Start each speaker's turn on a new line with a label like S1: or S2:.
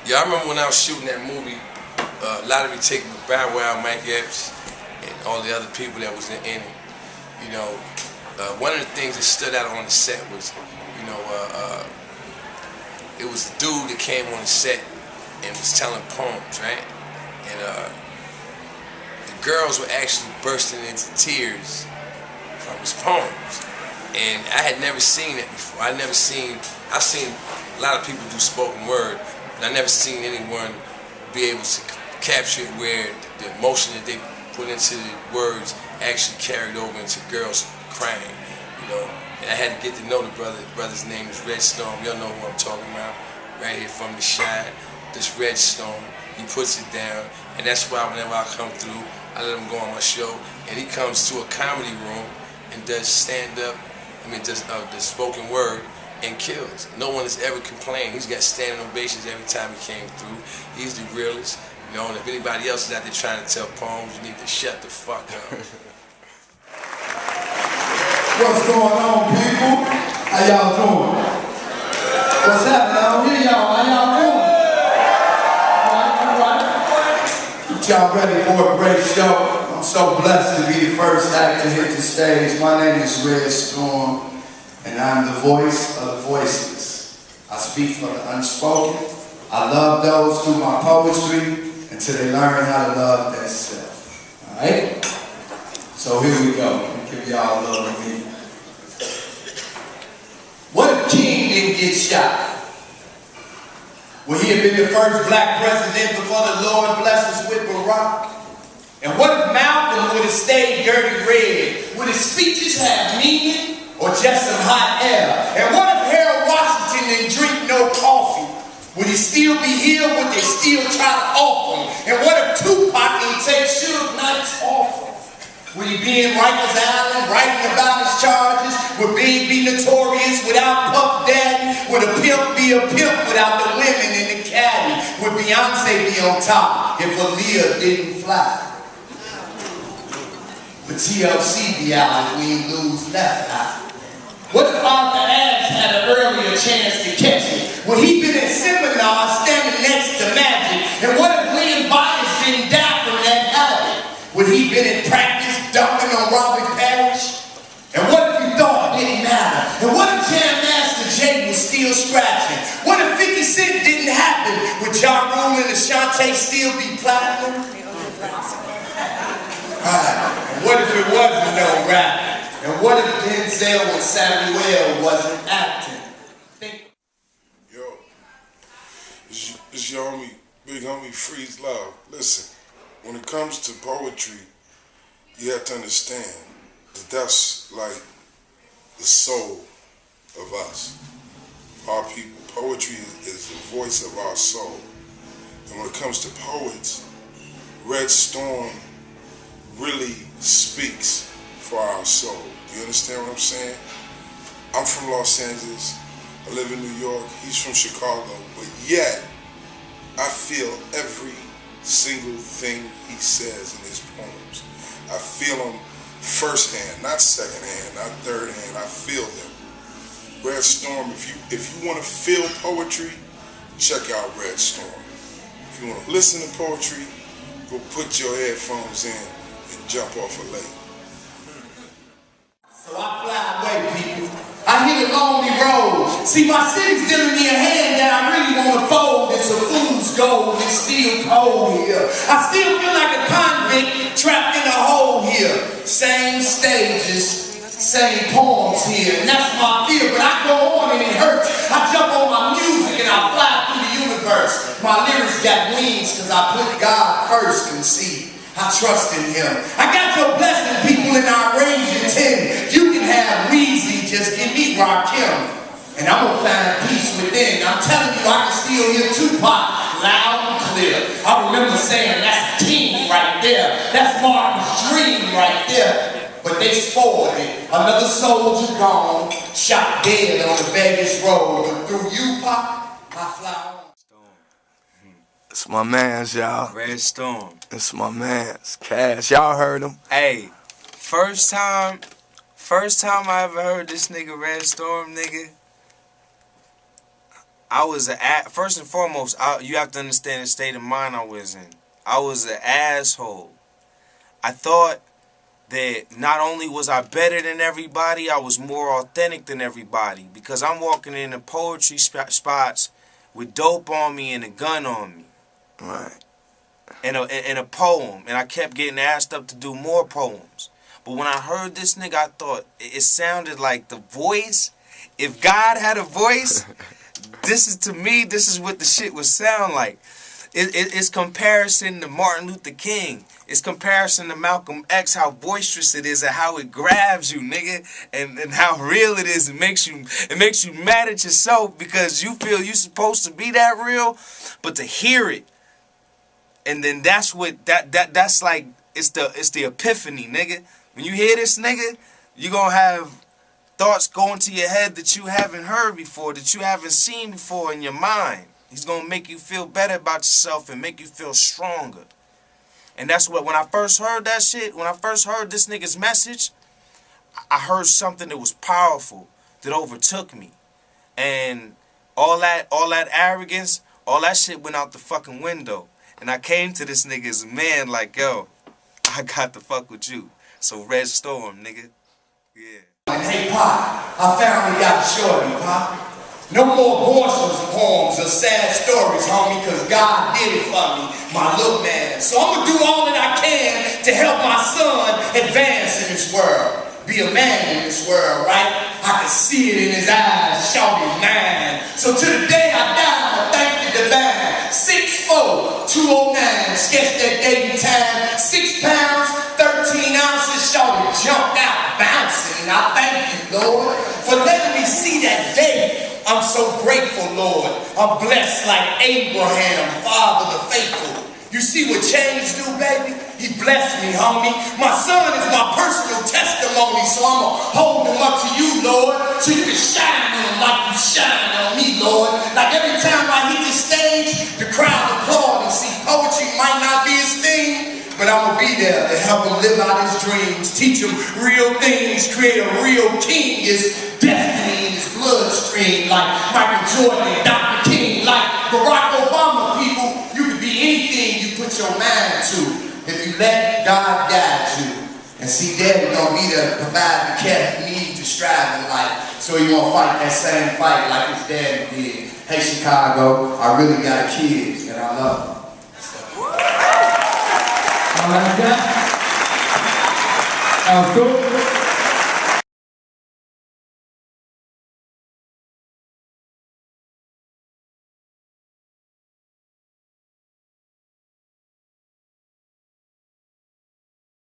S1: Yeah, I remember when I was shooting that movie, Lottery Ticket with Bow Wow, Mike Epps, and all the other people that was in it. You know, one of the things that stood out on the set was, you know, it was the dude that came on the set and was telling poems, right? And the girls were actually bursting into tears from his poems. And I had never seen it before. I've seen a lot of people do spoken word, but I never seen anyone be able to capture it where the emotion that they put into the words actually carried over into girls crying, you know. And I had to get to know the brother. The brother's name is Red Storm. Y'all know who I'm talking about. Right here from the Shine. This Red Storm, he puts it down, and that's why whenever I come through, I let him go on my show, and he comes to a comedy room and does stand-up, does the spoken word, and kills. No one has ever complained. He's got standing ovations every time he came through. He's the realest. You know, and if anybody else is out there trying to tell poems, you need to shut the fuck up.
S2: What's going on, people? How y'all doing? What's happening? I don't hear y'all. How y'all doing? Y'all ready for a great show? I'm so blessed to be the first act to hit the stage. My name is Red Storm, and I'm the voice of the voiceless. I speak for the unspoken. I love those through my poetry until they learn how to love themselves. Alright? So here we go. Let me give y'all a little of me. What if King didn't get shot? Would he have been the first black president before the Lord blessed us with Barack? And what if Malcolm would have stayed dirty red? Would his speeches have meaning or just some hot air? And what if Harold Washington didn't drink no coffee? Would he still be here? Would they still try to off him? And what if Tupac didn't take Suge Knight's offer? Would he be in Rikers Island writing about his charges? Would Big be notorious without Puff Daddy? Would a pimp be a pimp without the women in the caddy? Would Beyonce be on top if Aaliyah didn't fly? Would TLC be out if we ain't lose left eye? What if Arthur Ashe had an earlier chance to catch me? Would he been in seminar standing next to Magic? And what if William Bias didn't die from that habit? Would he been in practice dunking on Robert Parrish? And what if you thought it didn't matter? And what if Jam Master Jay was still scratching? What if 50 Cent didn't happen? Would Ja Rule and Ashanti still be platinum? And what if it wasn't no rapping? And what if Denzel and Samuel wasn't acting?
S3: Yo, it's your homie, big homie Freeze Love. Listen, when it comes to poetry, you have to understand that that's like the soul of us, our people. Poetry is the voice of our soul. And when it comes to poets, Red Storm really speaks for our soul. Do you understand what I'm saying? I'm from Los Angeles. I live in New York. He's from Chicago. But yet, I feel every single thing he says in his poems. I feel them firsthand, not secondhand, not third hand. I feel them. Red Storm, if you want to feel poetry, check out Red Storm. If you want to listen to poetry, go put your headphones in and jump off a lake.
S2: So I fly away, people. I hit a lonely road. See, my city's dealing me a hand that I really want to fold. It's a fool's gold. It's still cold here. I still feel like a convict trapped in a hole here. Same stages, same poems here. And that's how I feel. But I go on and it hurts. I jump on my music and I fly through the universe. My lyrics got wings because I put God first and see. I trust in him. I got your blessing, people, in our range of 10. You can have Weezy, just give me Rakim. And I'm going to find peace within. I'm telling you, I can still hear Tupac loud and clear. I remember saying, that's King right there. That's Martin's dream right there. But they spoiled it. Another soldier gone, shot dead on the Vegas road. But through you, Pop, I fly on.
S1: It's my man's, y'all.
S4: Red Storm.
S1: It's my man's. Cash. Y'all heard him.
S4: Hey, first time I ever heard this nigga Red Storm, nigga, first and foremost, you have to understand the state of mind I was in. I was an asshole. I thought that not only was I better than everybody, I was more authentic than everybody, because I'm walking into poetry spots with dope on me and a gun on me.
S5: Right.
S4: And a poem, and I kept getting asked up to do more poems. But when I heard this nigga, I thought it sounded like the voice. If God had a voice, this is what the shit would sound like. It's comparison to Martin Luther King. It's comparison to Malcolm X, how boisterous it is and how it grabs you, nigga, and how real it is. It makes you mad at yourself because you feel you're supposed to be that real, but to hear it, and then that's like it's the epiphany, nigga. When you hear this nigga, you're gonna have thoughts going to your head that you haven't heard before, that you haven't seen before in your mind. He's gonna make you feel better about yourself and make you feel stronger. And that's what, when I first heard that shit, when I first heard this nigga's message, I heard something that was powerful that overtook me. And all that arrogance, all that shit went out the fucking window. And I came to this nigga's man like, yo, I got to fuck with you. So Red Storm, nigga. Yeah.
S2: And hey, Pop, I finally got a shorty, Pop. No more boisterous poems or sad stories, homie, because God did it for me, my little man. So I'm going to do all that I can to help my son advance in this world. Be a man in this world, right? I can see it in his eyes, shout it mine. So to the day I die, I'm going to thank the divine. 6'4", 209, sketch that date and time. 6 pounds, 13 ounces, shout it jumped out, bouncing. And I thank you, Lord, for letting me see that day. I'm so grateful, Lord. I'm blessed like Abraham, father the faithful. You see what change do, baby? He blessed me, homie. My son is my personal testimony, so I'm going to hold him up to you, Lord, so you can shine on him like you shine on me, Lord. Like every time I hit the stage, the crowd applaud and see poetry might not be his thing, but I'm going to be there to help him live out his dreams, teach him real things, create a real king, his destiny in his bloodstream, like Michael Jordan and Dr. King, like Barack Obama. People, you can be anything you put your mind to if you let God guide you. And see, Daddy gonna be there to provide the care you need to strive in life, so you won't fight that same fight like his daddy did. Hey, Chicago, I really got a kid, and I love him.
S6: All right, that was cool.